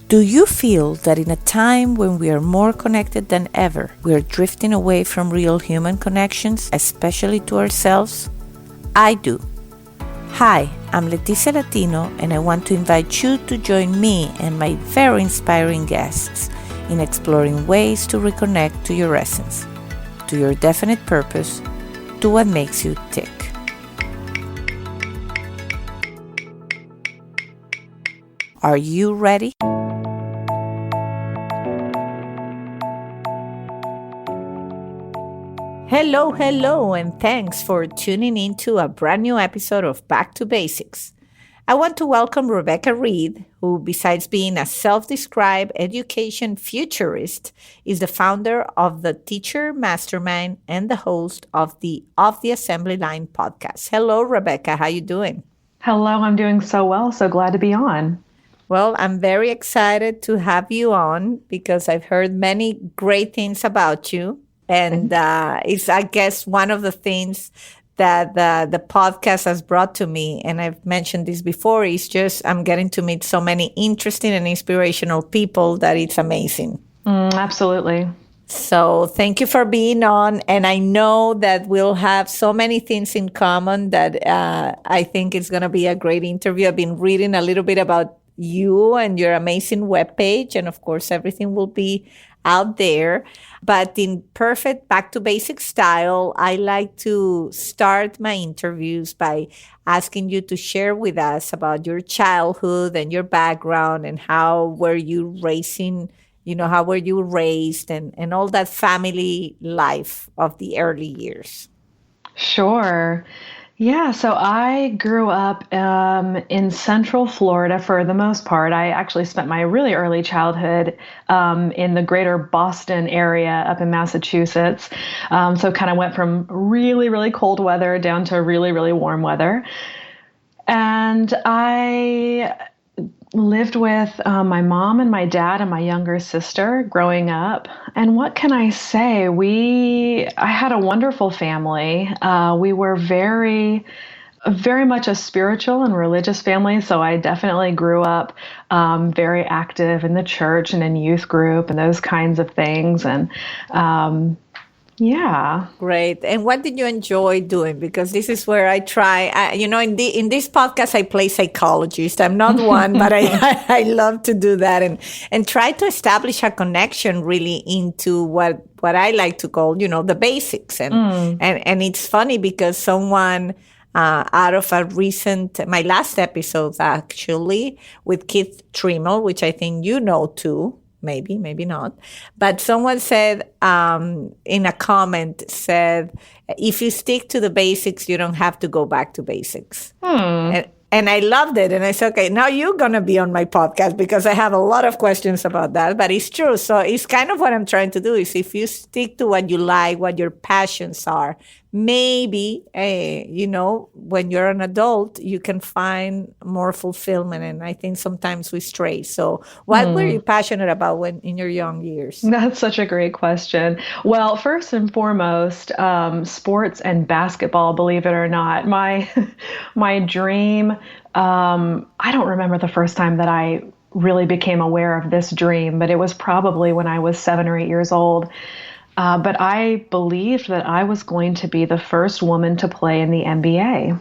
Do you feel that in a time when we are more connected than ever, we are drifting away from real human connections, especially to ourselves? I do. Hi, I'm Leticia Latino, and I want to invite you to join me and my very inspiring guests in exploring ways to reconnect to your essence, to your definite purpose, to what makes you tick. Are you ready? Hello, and thanks for tuning in to a brand new episode of Back to Basics. I want to welcome Rebecca Reed, who, besides being a self-described education futurist, is the founder of the Teacher Mastermind and the host of the Off the Assembly Line podcast. Hello, Rebecca. How you doing? Hello, I'm doing so well. So glad to be on. Well, I'm very excited to have you on because I've heard many great things about you. And it's, I guess, one of the things that the podcast has brought to me, and I've mentioned this before, is just I'm getting to meet so many interesting and inspirational people that it's amazing. Absolutely. So thank you for being on. And I know that we'll have so many things in common that I think it's going to be a great interview. I've been reading a little bit about you and your amazing webpage. And of course, everything will be out there. But in perfect back to basics style, I like to start my interviews by asking you to share with us about your childhood and your background and how were you raising, how were you raised and all that family life of the early years. Sure. Yeah, so I grew up in Central Florida for the most part. I actually spent my really early childhood in the greater Boston area up in Massachusetts. So kind of went from really, really cold weather down to really, really warm weather. And I lived with my mom and my dad and my younger sister growing up. And what can I say? I had a wonderful family. We were very much a spiritual and religious family. So I definitely grew up very active in the church and in youth group and those kinds of things. And yeah. Great. And what did you enjoy doing? Because this is where I try, in this podcast, I play psychologist. I'm not one, but I love to do that and try to establish a connection really into what I like to call, the basics. And it's funny because someone out of my last episode, actually, with Keith Trimmel, which I think you know too, maybe not. But someone said in a comment, if you stick to the basics, you don't have to go back to basics. And I loved it. And I said, okay, now you're going to be on my podcast because I have a lot of questions about that. But it's true. So it's kind of what I'm trying to do is if you stick to what you like, what your passions are, maybe, when you're an adult, you can find more fulfillment. And I think sometimes we stray. So what were you passionate about in your young years? That's such a great question. Well, first and foremost, sports and basketball, believe it or not. My dream, I don't remember the first time that I really became aware of this dream, but it was probably when I was 7 or 8 years old. But I believed that I was going to be the first woman to play in the NBA.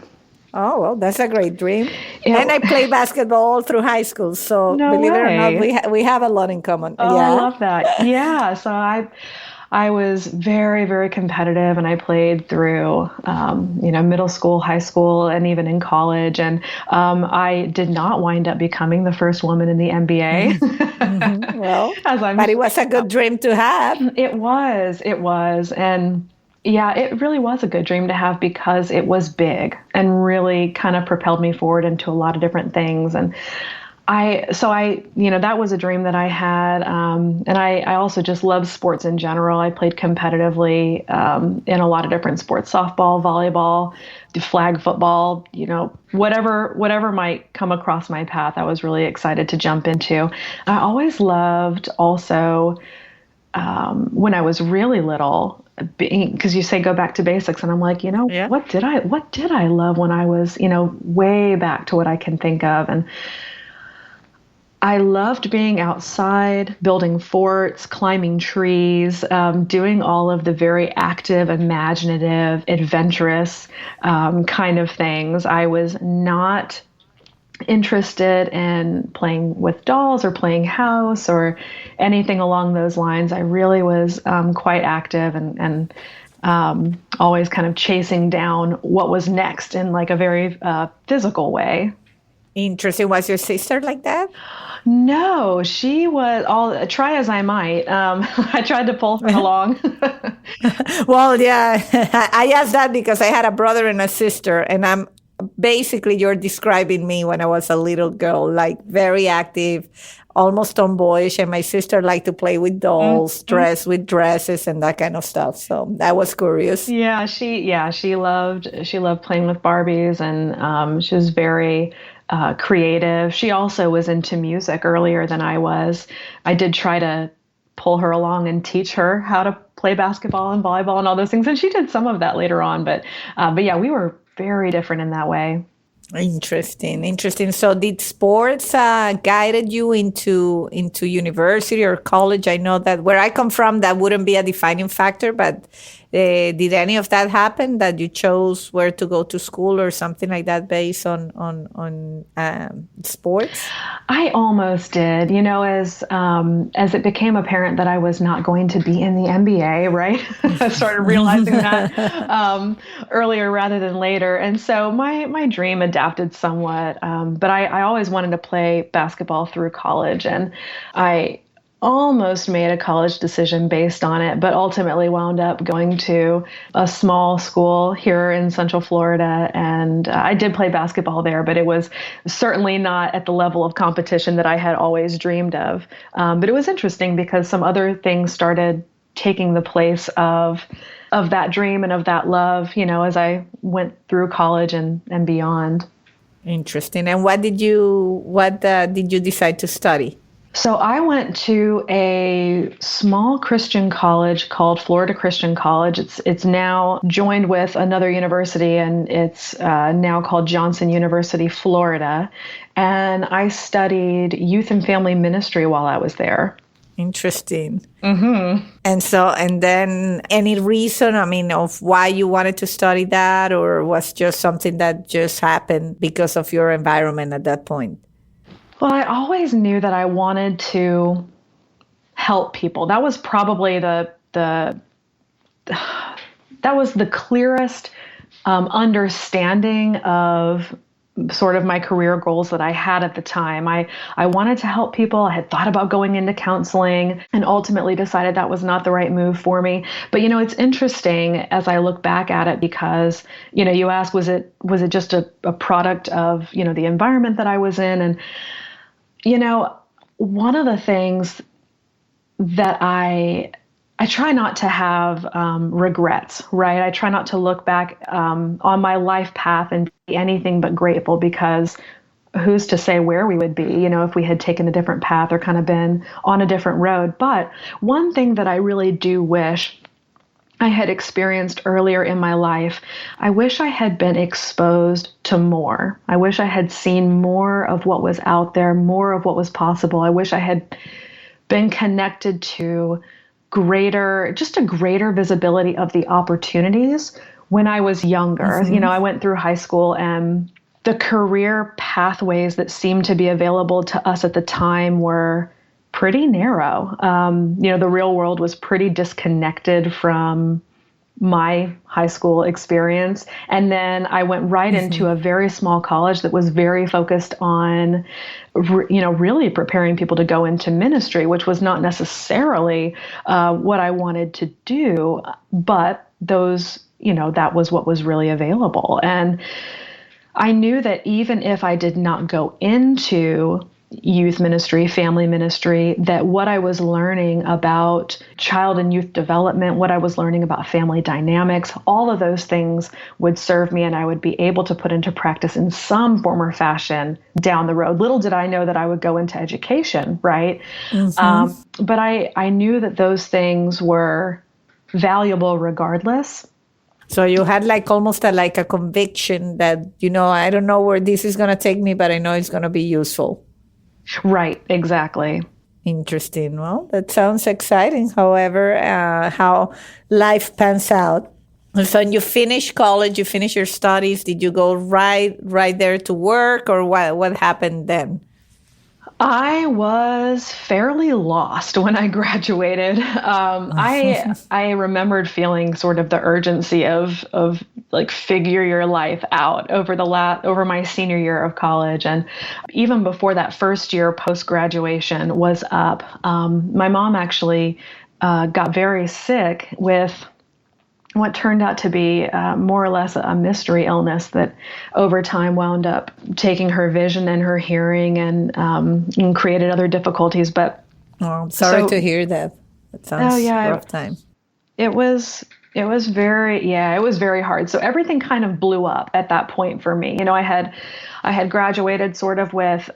Oh, well, that's a great dream. And I played basketball all through high school. So believe it or not, we have a lot in common. Oh, yeah. I love that. Yeah. So I was very, very competitive, and I played through, middle school, high school, and even in college. And I did not wind up becoming the first woman in the NBA. Well, but it was a good dream to have. It was. And yeah, it really was a good dream to have because it was big and really kind of propelled me forward into a lot of different things. And that was a dream that I had. And I also just love sports in general. I played competitively in a lot of different sports, softball, volleyball, flag football, whatever might come across my path. I was really excited to jump into. I always loved also when I was really little, because you say go back to basics, and I'm like, what did I love when I was, way back to what I can think of. And I loved being outside, building forts, climbing trees, doing all of the very active, imaginative, adventurous kind of things. I was not interested in playing with dolls or playing house or anything along those lines. I really was quite active and always kind of chasing down what was next in like a very physical way. Interesting. Was your sister like that? No, she was all try as I might. I tried to pull her along. Well, yeah, I asked that because I had a brother and a sister, and I'm basically you're describing me when I was a little girl, like very active, almost tomboyish, and my sister liked to play with dolls, dress with dresses, and that kind of stuff. So I was curious. She loved playing with Barbies, and she was very creative. She also was into music earlier than I was. I did try to pull her along and teach her how to play basketball and volleyball and all those things, and she did some of that later on. But yeah, we were very different in that way. Interesting, interesting. So, did sports guided you into university or college? I know that where I come from, that wouldn't be a defining factor, but did any of that happen? That you chose where to go to school or something like that based on sports? I almost did, as it became apparent that I was not going to be in the NBA, right? I started realizing that earlier rather than later. And so my dream adapted somewhat. But I always wanted to play basketball through college. And I almost made a college decision based on it, but ultimately wound up going to a small school here in Central Florida. And I did play basketball there, but it was certainly not at the level of competition that I had always dreamed of. But it was interesting because some other things started taking the place of that dream and of that love, as I went through college and beyond. Interesting. And what did you decide to study? So I went to a small Christian college called Florida Christian College. It's now joined with another university, and it's now called Johnson University, Florida. And I studied youth and family ministry while I was there. Interesting. Mm-hmm. And then any reason, of why you wanted to study that, or was just something that just happened because of your environment at that point? Well, I always knew that I wanted to help people. That was probably that was the clearest understanding of sort of my career goals that I had at the time. I wanted to help people. I had thought about going into counseling and ultimately decided that was not the right move for me. But, it's interesting as I look back at it because, you ask, was it just a product of, the environment that I was in? And one of the things that I try not to have regrets, right? I try not to look back on my life path and be anything but grateful, because who's to say where we would be, if we had taken a different path or kind of been on a different road. But one thing that I really do wish I had experienced earlier in my life, I wish I had been exposed to more. I wish I had seen more of what was out there, more of what was possible. I wish I had been connected to just a greater visibility of the opportunities when I was younger. Mm-hmm. I went through high school, and the career pathways that seemed to be available to us at the time were pretty narrow. The real world was pretty disconnected from my high school experience. And then I went right into a very small college that was very focused on, really preparing people to go into ministry, which was not necessarily what I wanted to do, but that was what was really available. And I knew that even if I did not go into youth ministry, family ministry, that what I was learning about child and youth development, what I was learning about family dynamics, all of those things would serve me, and I would be able to put into practice in some form or fashion down the road. Little did I know that I would go into education, right? Mm-hmm. But I knew that those things were valuable regardless. So you had almost a conviction that, I don't know where this is going to take me, but I know it's going to be useful. Right, exactly. Interesting. Well, that sounds exciting. However, how life pans out. So when you finish college, you finish your studies. Did you go right there to work, or what happened then? I was fairly lost when I graduated. I remembered feeling sort of the urgency of like figure your life out over my senior year of college, and even before that first year post graduation was up. My mom actually got very sick with what turned out to be more or less a mystery illness that over time wound up taking her vision and her hearing and created other difficulties. But Oh, I'm sorry to so, hear that. That oh sounds yeah, rough time. it was it was it was very hard. So everything kind of blew up at that point for me. I had graduated sort of with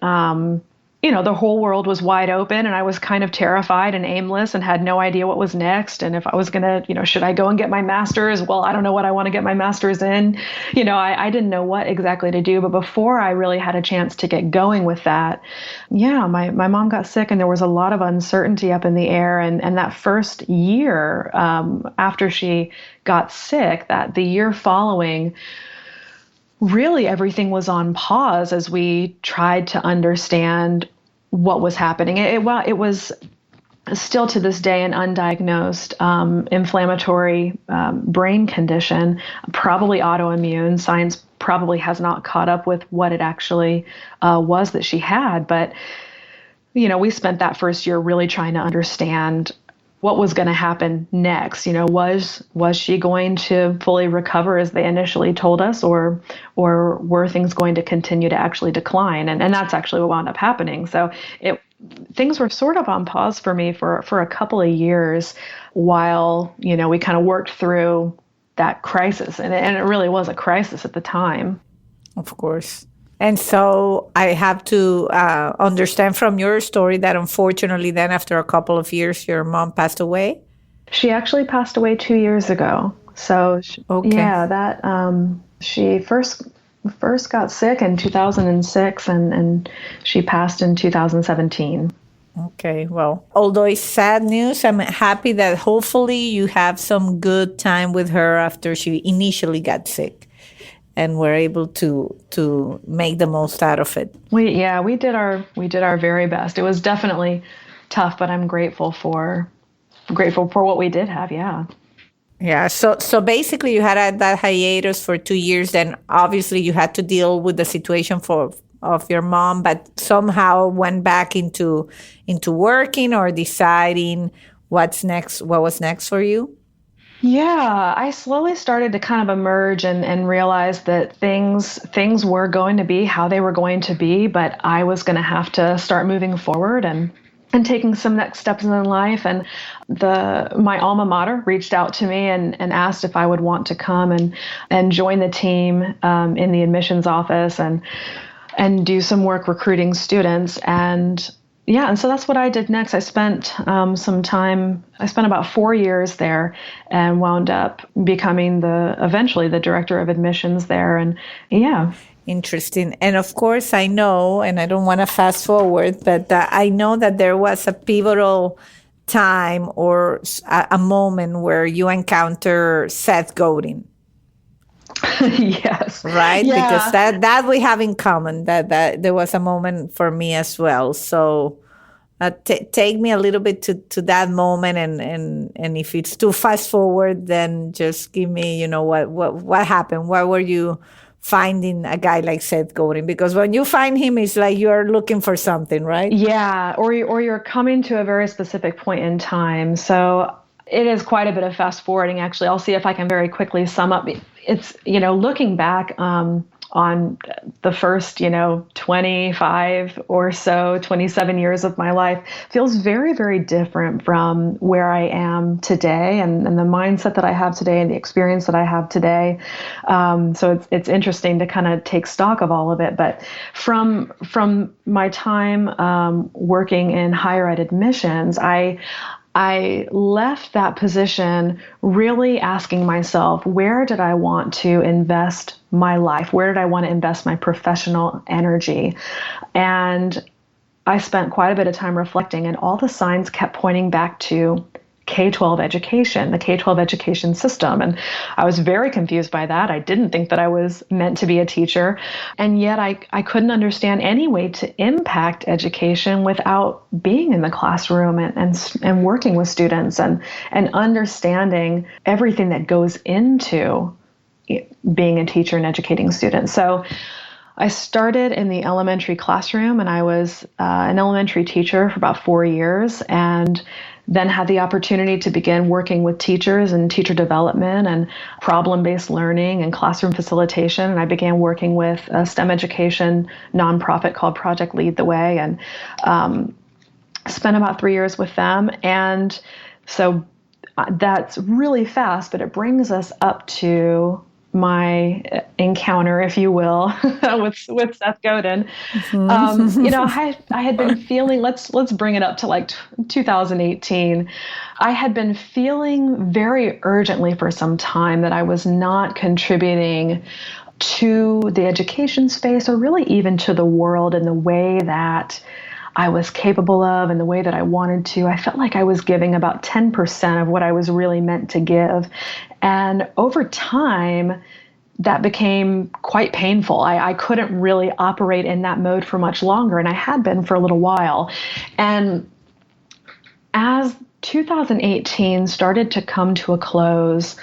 the whole world was wide open and I was kind of terrified and aimless and had no idea what was next. And if I was going to, should I go and get my master's? Well, I don't know what I want to get my master's in. I didn't know what exactly to do. But before I really had a chance to get going with that, yeah, my mom got sick and there was a lot of uncertainty up in the air. And that first year after she got sick, that the year following, really everything was on pause as we tried to understand what was happening. It was still to this day an undiagnosed inflammatory brain condition, probably autoimmune. Science probably has not caught up with what it actually was that she had. But, we spent that first year really trying to understand what was going to happen next. Was she going to fully recover as they initially told us, or were things going to continue to actually decline? And that's actually what wound up happening. So things were sort of on pause for me for a couple of years while we kind of worked through that crisis, and it really was a crisis at the time. Of course. And so I have to understand from your story that unfortunately, then after a couple of years, your mom passed away. She actually passed away 2 years ago. So Okay. yeah, that she first got sick in 2006, and she passed in 2017. Okay. Well, although it's sad news, I'm happy that hopefully you have some good time with her after she initially got sick, and we're able to make the most out of it. We did our very best. It was definitely tough, but I'm grateful for what we did have. Yeah. Yeah. So basically, you had that hiatus for 2 years. Then obviously you had to deal with the situation of your mom, but somehow went back into working or deciding what's next. What was next for you? Yeah, I slowly started to kind of emerge and realize that things were going to be how they were going to be, but I was going to have to start moving forward and taking some next steps in life. And my alma mater reached out to me and asked if I would want to come and join the team in the admissions office and do some work recruiting students. And yeah, and so that's what I did next. I spent I spent about 4 years there and wound up becoming eventually the director of admissions there. And yeah. Interesting. And of course, I know, and I don't want to fast forward, but I know that there was a pivotal time or a moment where you encounter Seth Godin. Yes. Right? Yeah. Because that we have in common. That there was a moment for me as well. So take me a little bit to that moment, and if it's too fast forward, then just give me, what happened. Why were you finding a guy like Seth Godin? Because when you find him, it's like you're looking for something, right? Yeah, or you're coming to a very specific point in time. So it is quite a bit of fast forwarding, actually. I'll see if I can very quickly sum up. It's, looking back on the first, 25 or so, 27 years of my life feels very, very different from where I am today and the mindset that I have today and the experience that I have today. So it's interesting to kind of take stock of all of it. But from my time working in higher ed admissions, I left that position really asking myself, where did I want to invest my life? Where did I want to invest my professional energy? And I spent quite a bit of time reflecting, and all the signs kept pointing back to K-12 education, the K-12 education system. And I was very confused by that. I didn't think that I was meant to be a teacher. And yet I couldn't understand any way to impact education without being in the classroom and working with students and understanding everything that goes into being a teacher and educating students. So I started in the elementary classroom, and I was an elementary teacher for about 4 years, and then had the opportunity to begin working with teachers and teacher development and problem-based learning and classroom facilitation. And I began working with a STEM education nonprofit called Project Lead the Way, and spent about 3 years with them. And so that's really fast, but it brings us up to my encounter, if you will, with Seth Godin. I had been feeling, let's bring it up to like 2018. I had been feeling very urgently for some time that I was not contributing to the education space, or really even to the world in the way that I was capable of and the way that I wanted to. I felt like I was giving about 10% of what I was really meant to give. And over time, that became quite painful. I couldn't really operate in that mode for much longer, and I had been for a little while. And as 2018 started to come to a close,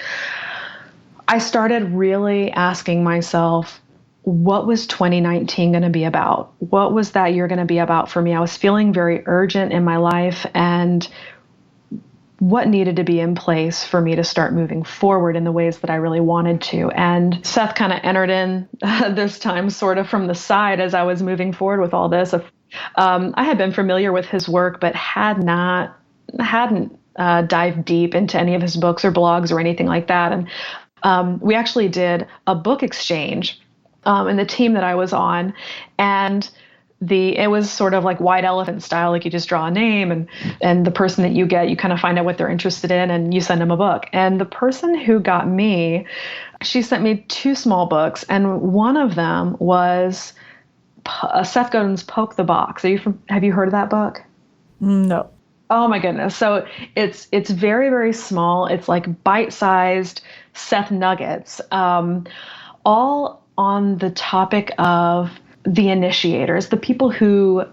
I started really asking myself, what was 2019 going to be about? What was that year going to be about for me? I was feeling very urgent in my life, and what needed to be in place for me to start moving forward in the ways that I really wanted to. And Seth kind of entered in this time sort of from the side as I was moving forward with all this. I had been familiar with his work, but hadn't dived deep into any of his books or blogs or anything like that. And we actually did a book exchange in the team that I was on, and it was sort of like white elephant style, like you just draw a name, and the person that you get, you kind of find out what they're interested in, and you send them a book. And the person who got me, she sent me 2 small books, and one of them was Seth Godin's Poke the Box. Have you heard of that book? No. Oh my goodness. So it's very, very small. It's like bite-sized Seth nuggets, all on the topic of the initiators, the people who are,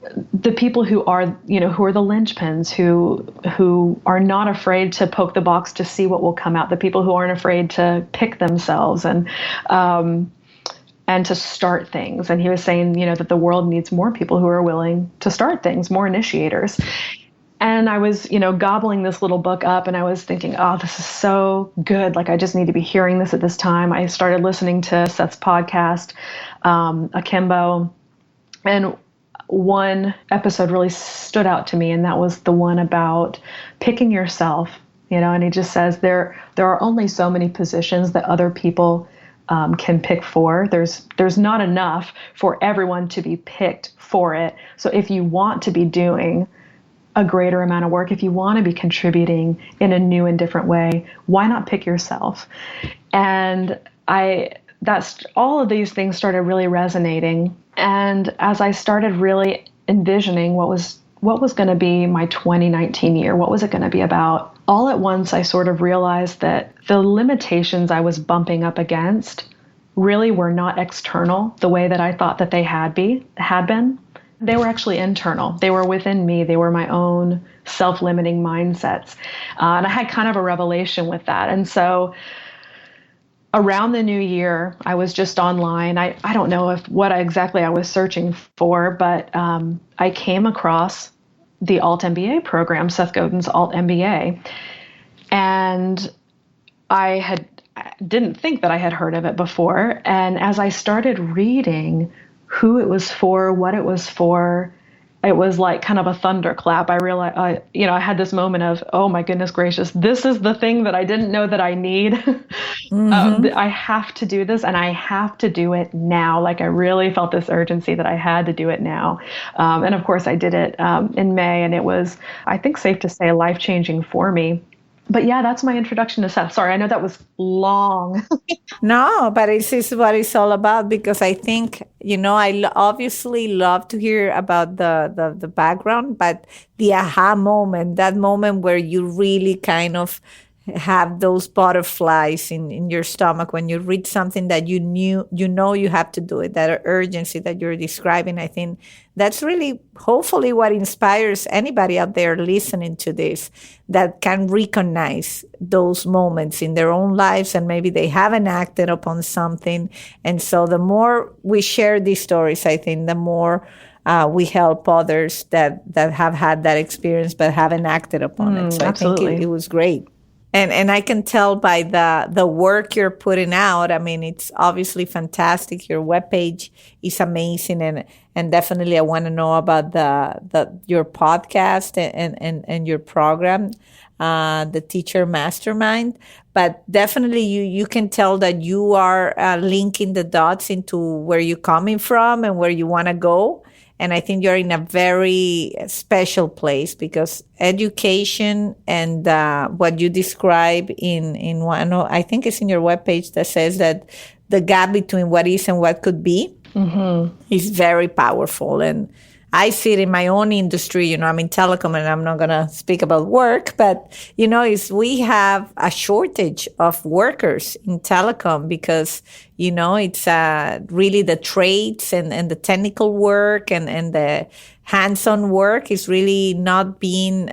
who are the linchpins, who are not afraid to poke the box to see what will come out, the people who aren't afraid to pick themselves and to start things. And he was saying, that the world needs more people who are willing to start things, more initiators. And I was, gobbling this little book up, and I was thinking, oh, this is so good. Like, I just need to be hearing this at this time. I started listening to Seth's podcast, Akimbo, and one episode really stood out to me, and that was the one about picking yourself, and he just says there are only so many positions that other people can pick for. There's not enough for everyone to be picked for it. So if you want to be doing a greater amount of work, if you want to be contributing in a new and different way, why not pick yourself? And that's all of these things started really resonating. And as I started really envisioning what was going to be my 2019 year, what was it going to be about, all at once I sort of realized that the limitations I was bumping up against really were not external the way that I thought that they had been. They were actually internal. They were within me. They were my own self-limiting mindsets. And I had kind of a revelation with that. And so around the new year, I was just online. I don't know what exactly I was searching for, but I came across the Alt MBA program, Seth Godin's Alt MBA. And I didn't think that I had heard of it before. And as I started reading who it was for, what it was like kind of a thunderclap. I realized, I had this moment of, oh my goodness gracious, this is the thing that I didn't know that I need. Mm-hmm. I have to do this, and I have to do it now. Like, I really felt this urgency that I had to do it now. And of course I did it in May, and it was, I think, safe to say, life-changing for me. But yeah, that's my introduction to Seth. Sorry, I know that was long. No, but this is what it's all about because I think, obviously love to hear about the background, but the aha moment, that moment where you really kind of have those butterflies in your stomach when you read something that you have to do it, that urgency that you're describing. I think that's really hopefully what inspires anybody out there listening to this that can recognize those moments in their own lives and maybe they haven't acted upon something. And so the more we share these stories, I think the more we help others that have had that experience but haven't acted upon it. So I think Absolutely. it was great. And I can tell by the work you're putting out. I mean, it's obviously fantastic. Your webpage is amazing, and definitely I want to know about the your podcast and your program, the Teacher Mastermind. But definitely, you can tell that you are linking the dots into where you're coming from and where you want to go. And I think you're in a very special place because education and what you describe in one, I think it's in your webpage that says that the gap between what is and what could be is very powerful. And I see it in my own industry. I'm in telecom and I'm not going to speak about work, but, is we have a shortage of workers in telecom because, it's really the trades and the technical work and the hands-on work is really not being,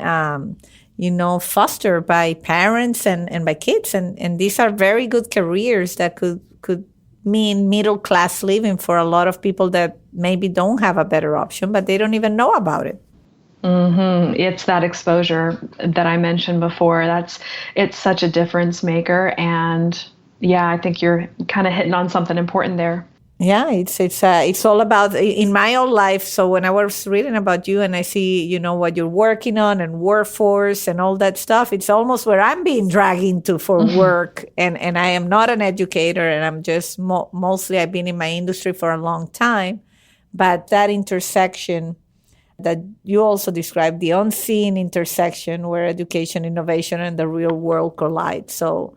fostered by parents and by kids. And these are very good careers that could mean middle class living for a lot of people that maybe don't have a better option, but they don't even know about it. It's that exposure that I mentioned before. It's such a difference maker. And yeah, I think you're kind of hitting on something important there. Yeah, it's all about in my own life. So when I was reading about you and I see, what you're working on and workforce and all that stuff, it's almost where I'm being dragged into for work. And I am not an educator and I'm just mostly I've been in my industry for a long time. But that intersection that you also described, the unseen intersection where education, innovation, and the real world collide. So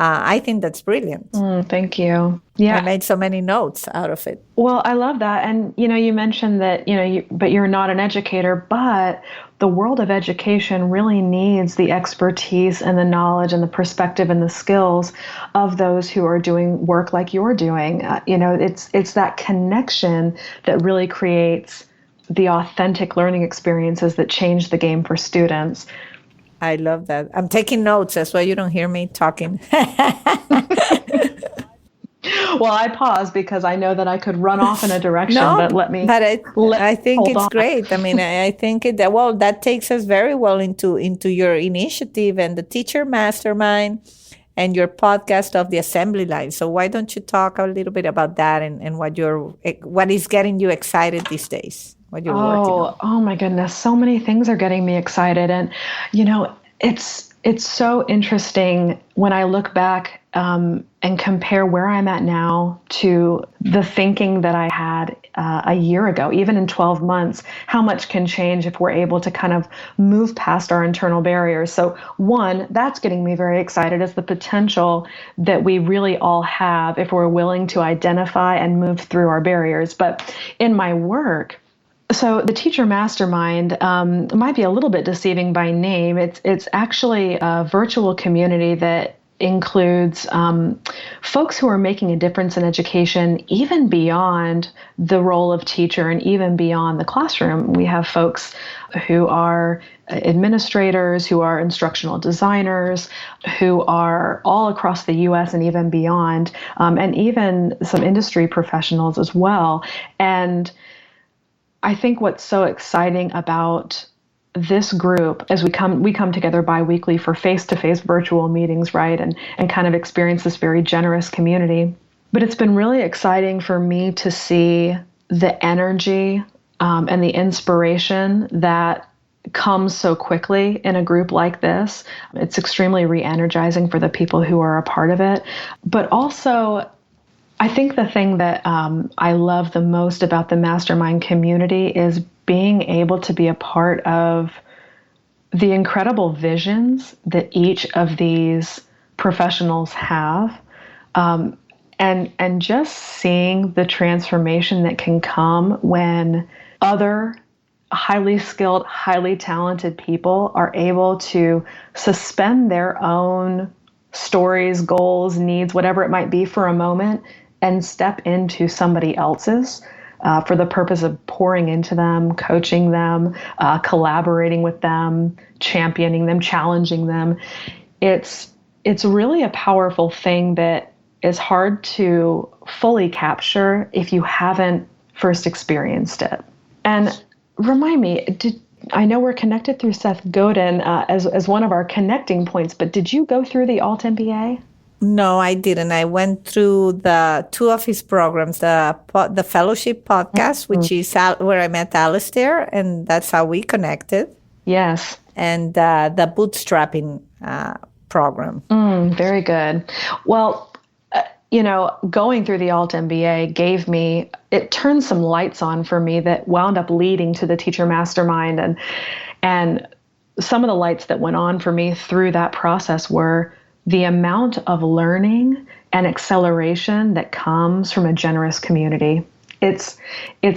I think that's brilliant. Thank you. Yeah. I made so many notes out of it. Well, I love that. And, you mentioned that, but you're not an educator, but the world of education really needs the expertise and the knowledge and the perspective and the skills of those who are doing work like you're doing. It's that connection that really creates the authentic learning experiences that change the game for students. I love that. I'm taking notes. That's why you don't hear me talking. Well, I pause because I know that I could run off in a direction, but I think it's great. I mean, I think that takes us very well into your initiative and the Teacher Mastermind and your podcast of the assembly line. So why don't you talk a little bit about that and what is getting you excited these days? What you're working on? Oh my goodness. So many things are getting me excited. And, it's so interesting when I look back and compare where I'm at now to the thinking that I had a year ago, even in 12 months, how much can change if we're able to kind of move past our internal barriers. So one, that's getting me very excited is the potential that we really all have if we're willing to identify and move through our barriers. But in my work, so the Teacher Mastermind might be a little bit deceiving by name. It's actually a virtual community that includes folks who are making a difference in education, even beyond the role of teacher and even beyond the classroom. We have folks who are administrators, who are instructional designers, who are all across the U.S. and even beyond, and even some industry professionals as well. And I think what's so exciting about this group as we come together bi-weekly for face-to-face virtual meetings, right? And kind of experience this very generous community. But it's been really exciting for me to see the energy and the inspiration that comes so quickly in a group like this. It's extremely re-energizing for the people who are a part of it. But also, I think the thing that I love the most about the Mastermind community is being able to be a part of the incredible visions that each of these professionals have, and just seeing the transformation that can come when other highly skilled, highly talented people are able to suspend their own stories, goals, needs, whatever it might be for a moment, and step into somebody else's for the purpose of pouring into them, coaching them, collaborating with them, championing them, challenging them. It's really a powerful thing that is hard to fully capture if you haven't first experienced it. And remind me, I know we're connected through Seth Godin as one of our connecting points, but did you go through the Alt MBA? No, I didn't. I went through the two of his programs, the fellowship podcast, which is where I met Alistair, and that's how we connected. Yes. And the bootstrapping program. Very good. Well, going through the Alt MBA it turned some lights on for me that wound up leading to the Teacher Mastermind. And some of the lights that went on for me through that process were the amount of learning and acceleration that comes from a generous community. It's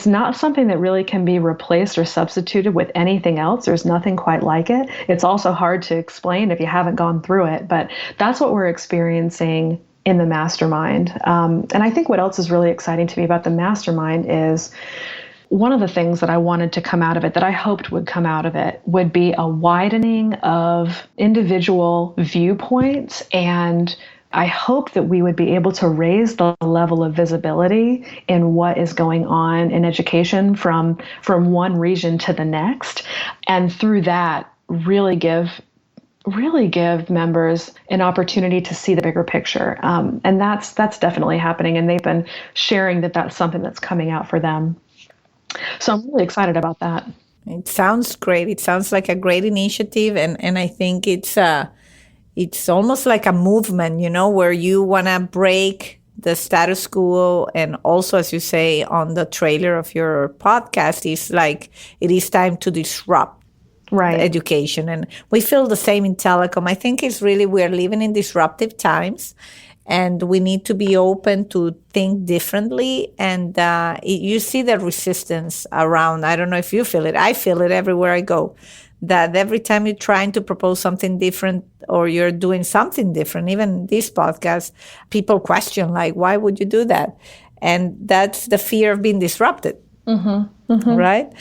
not something that really can be replaced or substituted with anything else. There's nothing quite like it. It's also hard to explain if you haven't gone through it, but that's what we're experiencing in the Mastermind. And I think what else is really exciting to me about the Mastermind is one of the things that I wanted to come out of it, that I hoped would come out of it, would be a widening of individual viewpoints. And I hope that we would be able to raise the level of visibility in what is going on in education from one region to the next. And through that, really give members an opportunity to see the bigger picture. And that's definitely happening. And they've been sharing that that's something that's coming out for them. So I'm really excited about that. It sounds great. It sounds like a great initiative. And I think it's almost like a movement, where you want to break the status quo. And also, as you say on the trailer of your podcast, it's like it is time to disrupt education. And we feel the same in telecom. I think it's really, we're living in disruptive times and we need to be open to think differently. And you see the resistance around. I don't know if you feel it. I feel it everywhere I go, that every time you're trying to propose something different or you're doing something different, even this podcast, people question, like, why would you do that? And that's the fear of being disrupted, right?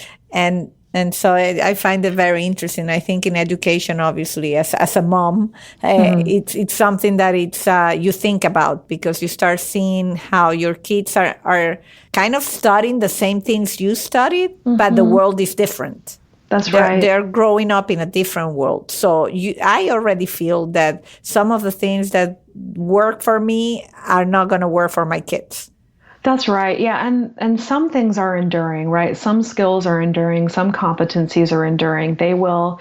And so I find it very interesting. I think in education, obviously, as a mom, it's something that you think about, because you start seeing how your kids are kind of studying the same things you studied, but the world is different. That's right. They're growing up in a different world. So I already feel that some of the things that work for me are not going to work for my kids. That's right. Yeah. And some things are enduring, right? Some skills are enduring, some competencies are enduring. They will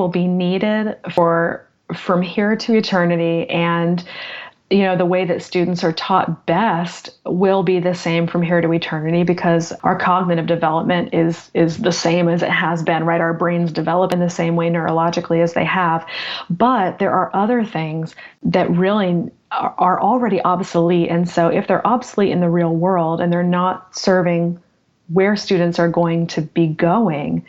be needed from here to eternity. And the way that students are taught best will be the same from here to eternity, because our cognitive development is the same as it has been, right? Our brains develop in the same way neurologically as they have. But there are other things that really are already obsolete. And so if they're obsolete in the real world and they're not serving where students are going to be going,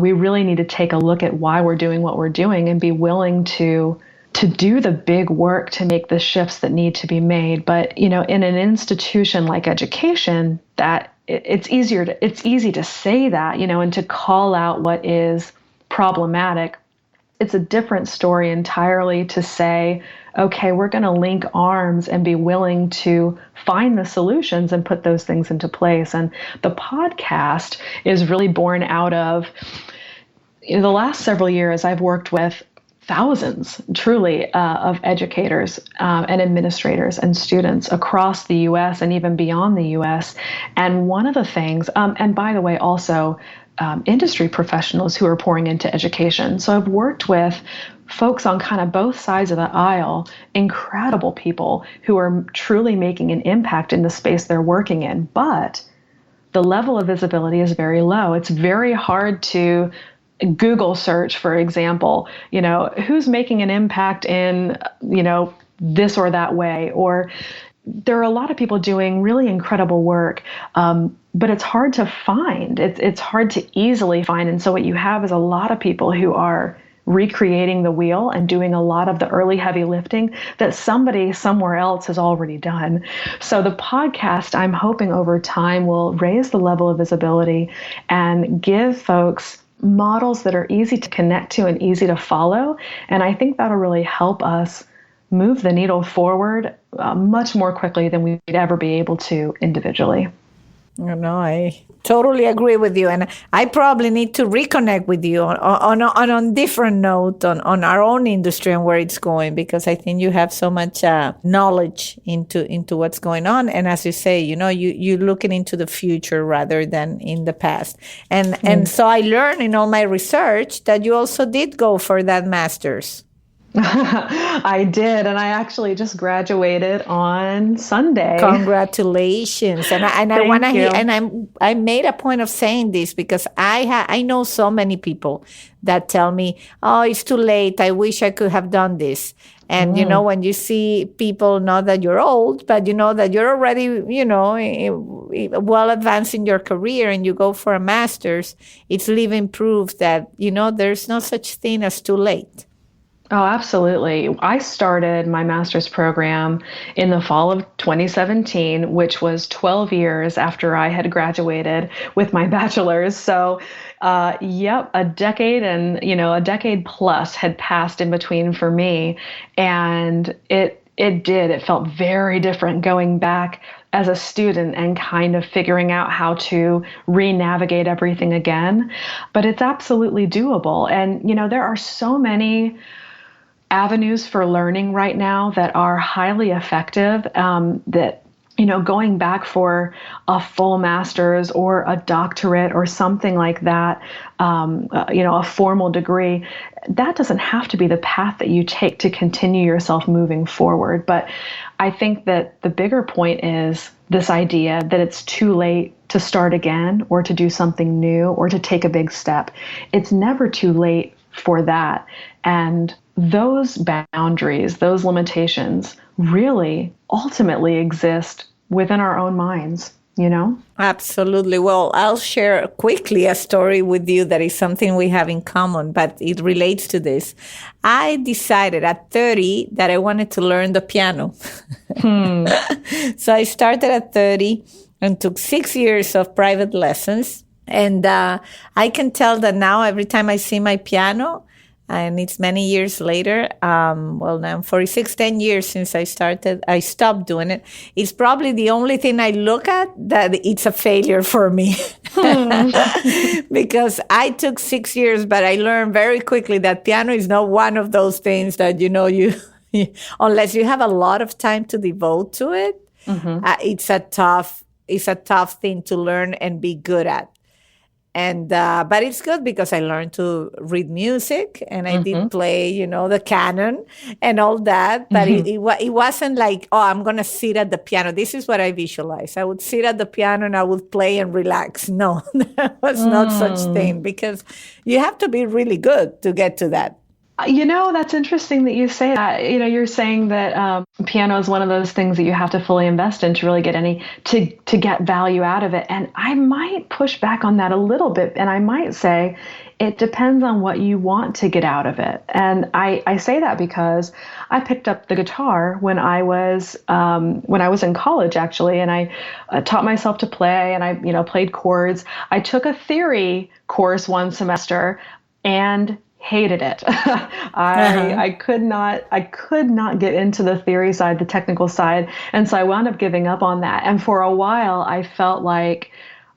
we really need to take a look at why we're doing what we're doing and be willing to do the big work to make the shifts that need to be made. But, in an institution like education, that it's easy to say that, and to call out what is problematic. It's a different story entirely to say, okay, we're going to link arms and be willing to find the solutions and put those things into place. And the podcast is really born out of, the last several years, I've worked with thousands, truly, of educators and administrators and students across the U.S. and even beyond the U.S. And one of the things, and by the way, also industry professionals who are pouring into education. So I've worked with folks on kind of both sides of the aisle, incredible people who are truly making an impact in the space they're working in. But the level of visibility is very low. It's very hard to Google search, for example, who's making an impact in, this or that way, or there are a lot of people doing really incredible work, but it's hard to find. It's hard to easily find. And so what you have is a lot of people who are recreating the wheel and doing a lot of the early heavy lifting that somebody somewhere else has already done. So the podcast, I'm hoping over time, will raise the level of visibility and give folks models that are easy to connect to and easy to follow. And I think that'll really help us move the needle forward much more quickly than we'd ever be able to individually. No, I totally agree with you. And I probably need to reconnect with you on different note on our own industry and where it's going, because I think you have so much knowledge into what's going on. And as you say, you're looking into the future rather than in the past. And so I learned in all my research that you also did go for that master's. I did, and I actually just graduated on Sunday. Congratulations! And I want to hear. And I made a point of saying this because I know so many people that tell me, "Oh, it's too late. I wish I could have done this." And when you see people, not that you're old, but that you're already well advanced in your career, and you go for a master's, it's living proof that there's no such thing as too late. Oh, absolutely. I started my master's program in the fall of 2017, which was 12 years after I had graduated with my bachelor's. So, a decade and, a decade plus had passed in between for me. And it felt very different going back as a student and kind of figuring out how to re-navigate everything again. But it's absolutely doable. And, there are so many avenues for learning right now that are highly effective, that going back for a full master's or a doctorate or something like that, a formal degree, that doesn't have to be the path that you take to continue yourself moving forward. But I think that the bigger point is this idea that it's too late to start again or to do something new or to take a big step. It's never too late for that. And those boundaries, those limitations really ultimately exist within our own minds, Absolutely. Well, I'll share quickly a story with you that is something we have in common, but it relates to this. I decided at 30 that I wanted to learn the piano. So I started at 30 and took 6 years of private lessons. And I can tell that now every time I see my piano, and it's many years later, now I'm 46, 10 years since I stopped doing it. It's probably the only thing I look at that it's a failure for me. Because I took 6 years, but I learned very quickly that piano is not one of those things that, you unless you have a lot of time to devote to it, it's a tough thing to learn and be good at. And but it's good because I learned to read music and I did play, the canon and all that. But it wasn't like, oh, I'm going to sit at the piano. This is what I visualize. I would sit at the piano and I would play and relax. No, there was not such thing because you have to be really good to get to that. That's interesting that you say that. You're saying that piano is one of those things that you have to fully invest in to really get to get value out of it. And I might push back on that a little bit. And I might say it depends on what you want to get out of it. And I say that because I picked up the guitar when I was in college, actually, and I taught myself to play and I played chords. I took a theory course one semester and hated it. I could not get into the theory side, the technical side. And so I wound up giving up on that. And for a while, I felt like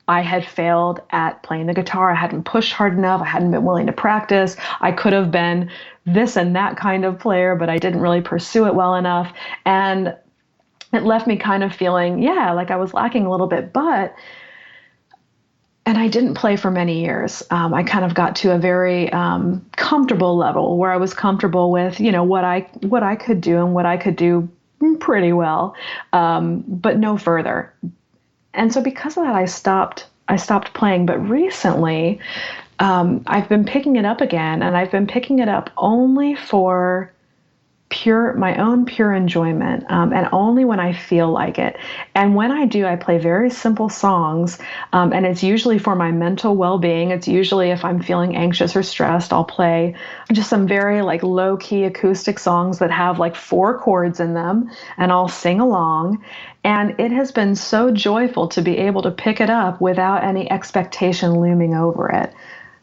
I had failed at playing the guitar. I hadn't pushed hard enough. I hadn't been willing to practice. I could have been this and that kind of player, but I didn't really pursue it well enough. And it left me kind of feeling, like I was lacking a little bit, and I didn't play for many years. I kind of got to a very comfortable level where I was comfortable with, what I could do and what I could do pretty well, but no further. And so because of that, I stopped playing. But recently, I've been picking it up again, and I've been picking it up only for my own pure enjoyment, and only when I feel like it. And when I do, I play very simple songs, and it's usually for my mental well-being. It's usually if I'm feeling anxious or stressed, I'll play just some very like low-key acoustic songs that have like 4 chords in them, and I'll sing along. And it has been so joyful to be able to pick it up without any expectation looming over it.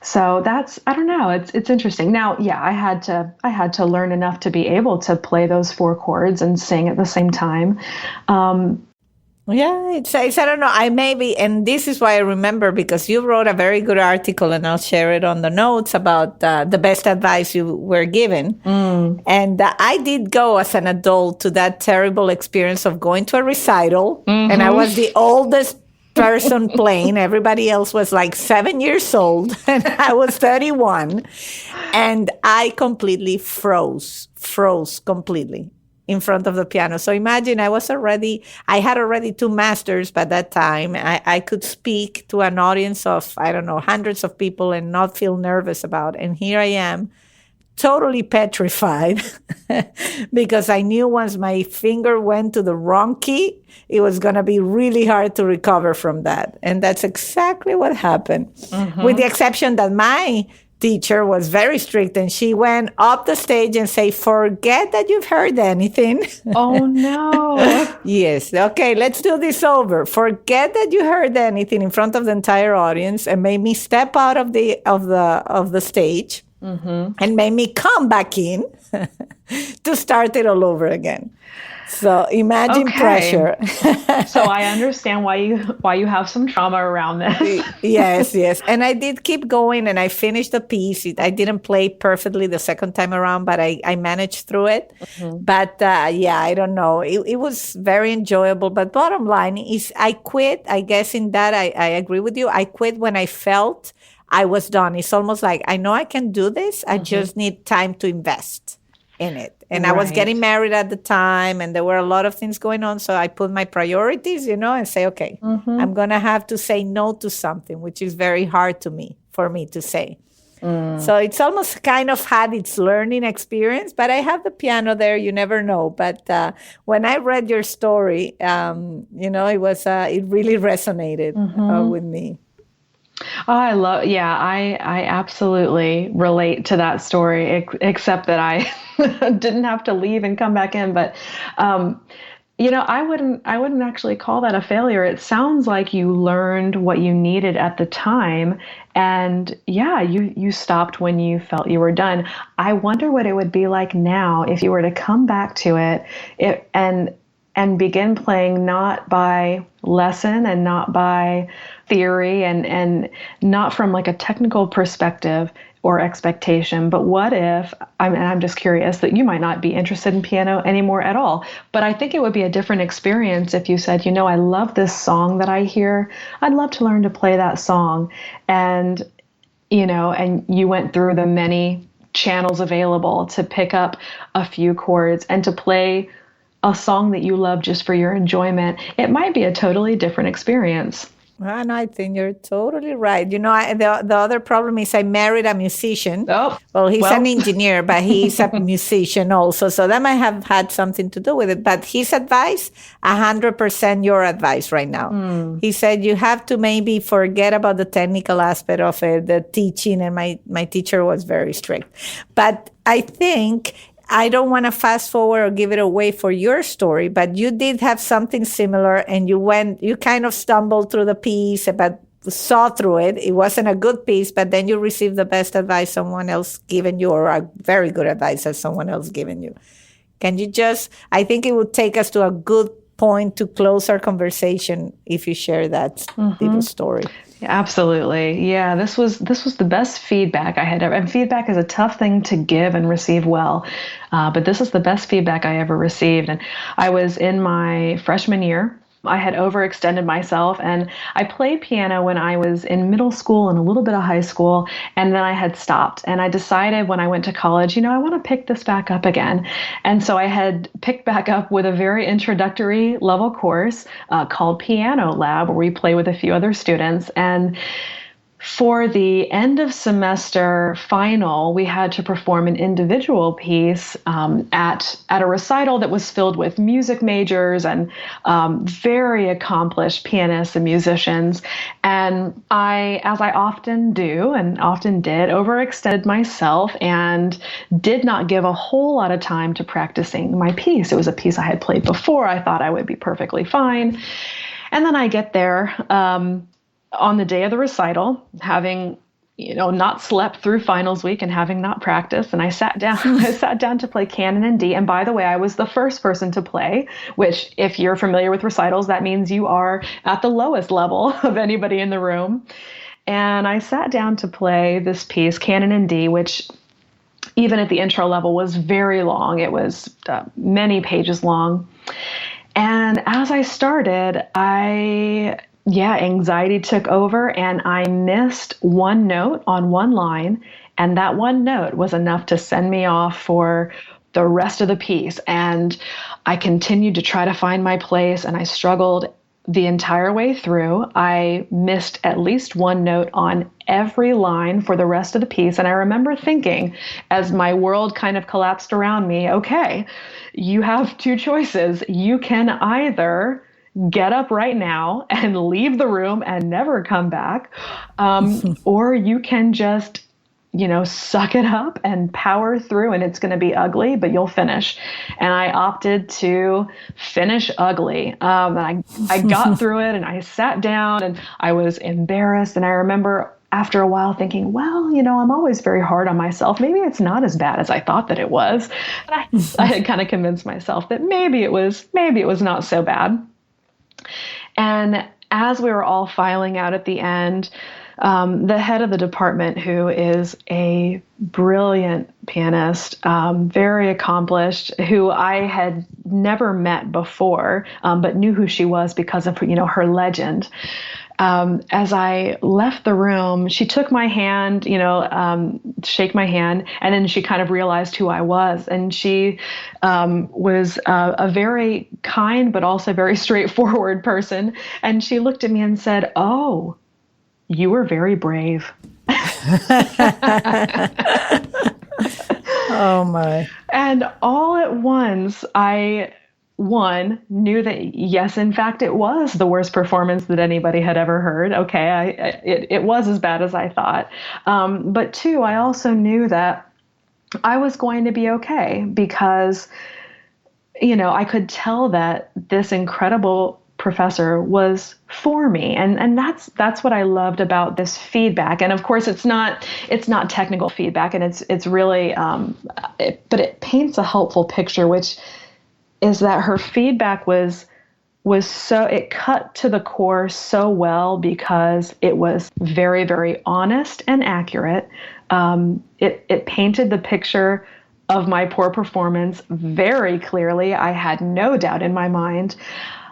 So I don't know, it's interesting. Now, yeah, I had to learn enough to be able to play those 4 chords and sing at the same time. Yeah, I don't know. I maybe, and this is why I remember, because you wrote a very good article, and I'll share it on the notes about the best advice you were given. And I did go as an adult to that terrible experience of going to a recital, and I was the oldest person playing. Everybody else was like 7 years old, and I was 31, and I completely froze completely in front of the piano. So imagine I had already 2 masters by that time. I could speak to an audience of, I don't know, hundreds of people and not feel nervous about it. And here I am, totally petrified because I knew once my finger went to the wrong key, it was going to be really hard to recover from that. And that's exactly what happened, with the exception that my teacher was very strict, and she went up the stage and say, "Forget that you've heard anything." Oh no. Yes. Okay, let's do this over. Forget that you heard anything in front of the entire audience, and made me step out of the stage. And made me come back in to start it all over again. So imagine pressure. So I understand why you have some trauma around this. Yes. And I did keep going, and I finished the piece. I didn't play perfectly the second time around, but I managed through it. But yeah, I don't know. It was very enjoyable. But bottom line is I quit. I guess in that I agree with you. I quit when I felt I was done. It's almost like, I know I can do this. I just need time to invest in it. And I was getting married at the time, and there were a lot of things going on. So I put my priorities, and say, okay, I'm going to have to say no to something, which is very hard for me to say. So it's almost kind of had its learning experience, but I have the piano there. You never know. But when I read your story, it really resonated with me. Oh, I absolutely relate to that story, except that I didn't have to leave and come back in. But, I wouldn't actually call that a failure. It sounds like you learned what you needed at the time. And yeah, you stopped when you felt you were done. I wonder what it would be like now if you were to come back to it and begin playing not by lesson and not by theory and not from like a technical perspective or expectation. But what if, I'm just curious, that you might not be interested in piano anymore at all, but I think it would be a different experience if you said, I love this song that I hear. I'd love to learn to play that song. And you went through the many channels available to pick up a few chords and to play a song that you love just for your enjoyment. It might be a totally different experience. And I think you're totally right. The other problem is I married a musician. Oh, well, he's an engineer, but he's a musician also. So that might have had something to do with it. But his advice, 100% your advice right now. He said you have to maybe forget about the technical aspect of it, the teaching. And my teacher was very strict. But I think, I don't want to fast forward or give it away for your story, but you did have something similar, and you kind of stumbled through the piece, but saw through it. It wasn't a good piece, but then you received the best advice someone else given you, or a very good advice that someone else given you. Can you I think it would take us to a good point to close our conversation if you share that little story. Yeah, absolutely. Yeah, this was the best feedback I had ever. And feedback is a tough thing to give and receive well, but this is the best feedback I ever received. And I was in my freshman year. I had overextended myself, and I played piano when I was in middle school and a little bit of high school, and then I had stopped. And I decided when I went to college, I want to pick this back up again. And so I had picked back up with a very introductory level course called Piano Lab, where we play with a few other students. And for the end of semester final, we had to perform an individual piece at a recital that was filled with music majors and very accomplished pianists and musicians. And I, as I often do and often did, overextended myself and did not give a whole lot of time to practicing my piece. It was a piece I had played before. I thought I would be perfectly fine. And then I get there on the day of the recital, having not slept through finals week and having not practiced, and I sat down. I sat down to play Canon in D. And by the way, I was the first person to play, which, if you're familiar with recitals, that means you are at the lowest level of anybody in the room. And I sat down to play this piece, Canon in D, which even at the intro level was very long. It was many pages long. And as I started, anxiety took over and I missed one note on one line. And that one note was enough to send me off for the rest of the piece. And I continued to try to find my place, and I struggled the entire way through. I missed at least one note on every line for the rest of the piece. And I remember thinking, as my world kind of collapsed around me, okay, you have two choices. You can either get up right now and leave the room and never come back, or you can just suck it up and power through, and it's going to be ugly, but you'll finish. And I opted to finish ugly. And I got through it, and I sat down, and I was embarrassed. And I remember after a while thinking, well, I'm always very hard on myself. Maybe it's not as bad as I thought that it was. And I had kind of convinced myself that maybe it was not so bad. And as we were all filing out at the end, the head of the department, who is a brilliant pianist, very accomplished, who I had never met before, but knew who she was because of her legend. As I left the room, she took my hand, shake my hand, and then she kind of realized who I was. And she was a very kind, but also very straightforward person. And she looked at me and said, "Oh, you were very brave." Oh my. And all at once, I knew that, yes, in fact, it was the worst performance that anybody had ever heard. Okay, it was as bad as I thought. But two, I also knew that I was going to be okay because, I could tell that this incredible professor was for me. And that's what I loved about this feedback. And of course, it's not technical feedback, and it's really, but it paints a helpful picture, which is that her feedback was so, it cut to the core so well because it was very, very honest and accurate. It painted the picture of my poor performance very clearly. I had no doubt in my mind.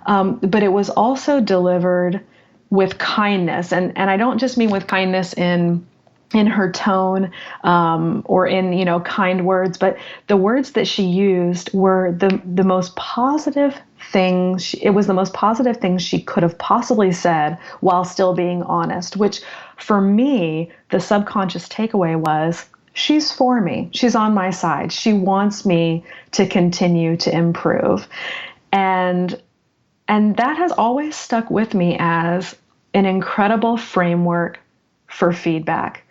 But it was also delivered with kindness. And I don't just mean with kindness in her tone or in, kind words, but the words that she used were the most positive things. It was the most positive things she could have possibly said while still being honest, which for me, the subconscious takeaway was, she's for me. She's on my side. She wants me to continue to improve. And that has always stuck with me as an incredible framework for feedback.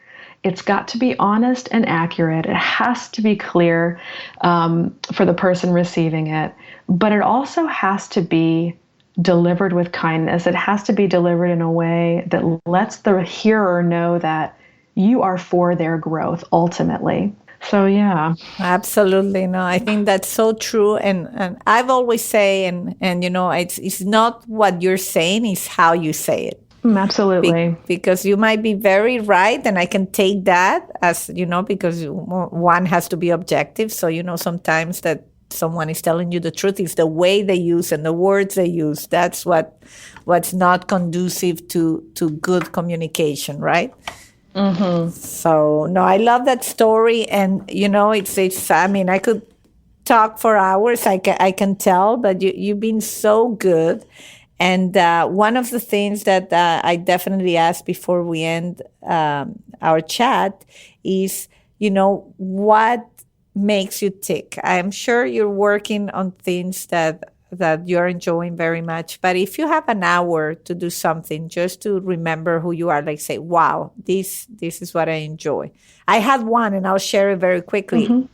It's got to be honest and accurate. It has to be clear for the person receiving it. But it also has to be delivered with kindness. It has to be delivered in a way that lets the hearer know that you are for their growth ultimately. So, yeah. Absolutely. No, I think that's so true. And I've always say, and it's not what you're saying, it's how you say it. Absolutely. Because you might be very right. And I can take that as, because one has to be objective. So, sometimes that someone is telling you the truth is the way they use and the words they use. That's what's not conducive to good communication, right? Mm-hmm. So, no, I love that story. And, it's I mean, I could talk for hours. I can tell, but you've been so good. And one of the things that I definitely ask before we end our chat is, what makes you tick? I'm sure you're working on things that you're enjoying very much. But if you have an hour to do something just to remember who you are, like say, wow, this is what I enjoy. I had one, and I'll share it very quickly.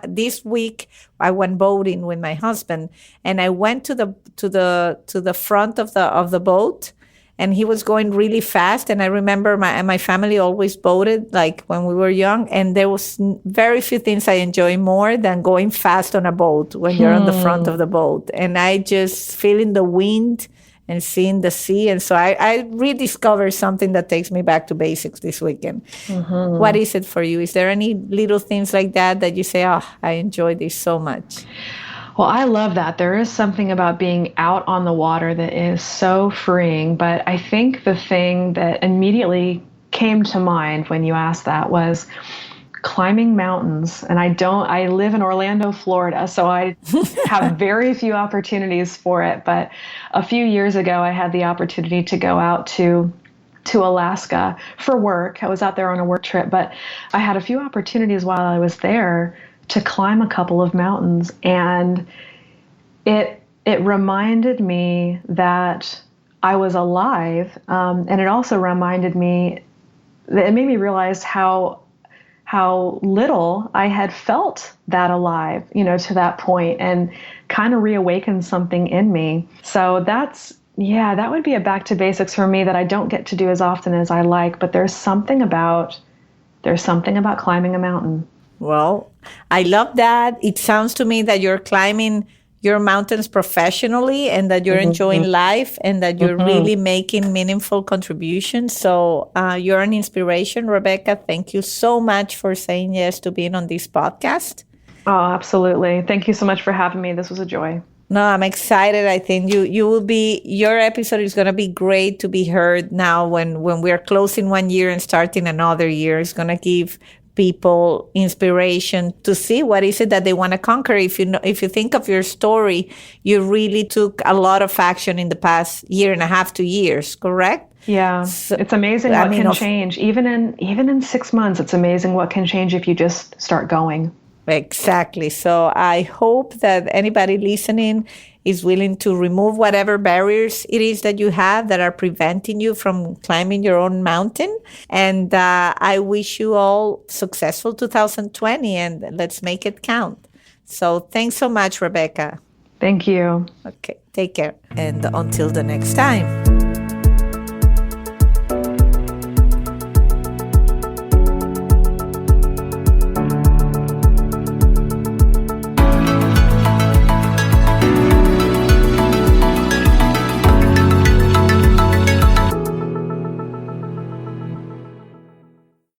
This week, I went boating with my husband, and I went to the front of the boat, and he was going really fast. And I remember my family always boated like when we were young, and there was very few things I enjoy more than going fast on a boat when you're on the front of the boat. And I just feeling the wind and seeing the sea. And so I rediscovered something that takes me back to basics this weekend. What is it for you? Is there any little things like that you say, oh, I enjoy this so much? Well, I love that. There is something about being out on the water that is so freeing. But I think the thing that immediately came to mind when you asked that was climbing mountains. And I live in Orlando, Florida, so I have very few opportunities for it. But a few years ago, I had the opportunity to go out to Alaska for work. I was out there on a work trip, but I had a few opportunities while I was there to climb a couple of mountains, and it reminded me that I was alive, and it also reminded me that it made me realize how little I had felt that alive, to that point, and kind of reawakened something in me. So that would be a back to basics for me that I don't get to do as often as I like, but there's something about climbing a mountain. Well, I love that. It sounds to me that you're climbing your mountains professionally, and that you're enjoying life, and that you're really making meaningful contributions. So you're an inspiration, Rebecca. Thank you so much for saying yes to being on this podcast. Oh, absolutely. Thank you so much for having me. This was a joy. No, I'm excited. I think your episode is going to be great to be heard now when we're closing one year and starting another year. It's going to give people inspiration to see what is it that they want to conquer. If you think of your story, you really took a lot of action in the past year and a half, 2 years, correct? Yeah, so, it's amazing what can change. Even in 6 months, it's amazing what can change if you just start going. Exactly. So I hope that anybody listening is willing to remove whatever barriers it is that you have that are preventing you from climbing your own mountain. And I wish you all successful 2020, and let's make it count. So thanks so much, Rebecca. Thank you. Okay, take care. And until the next time.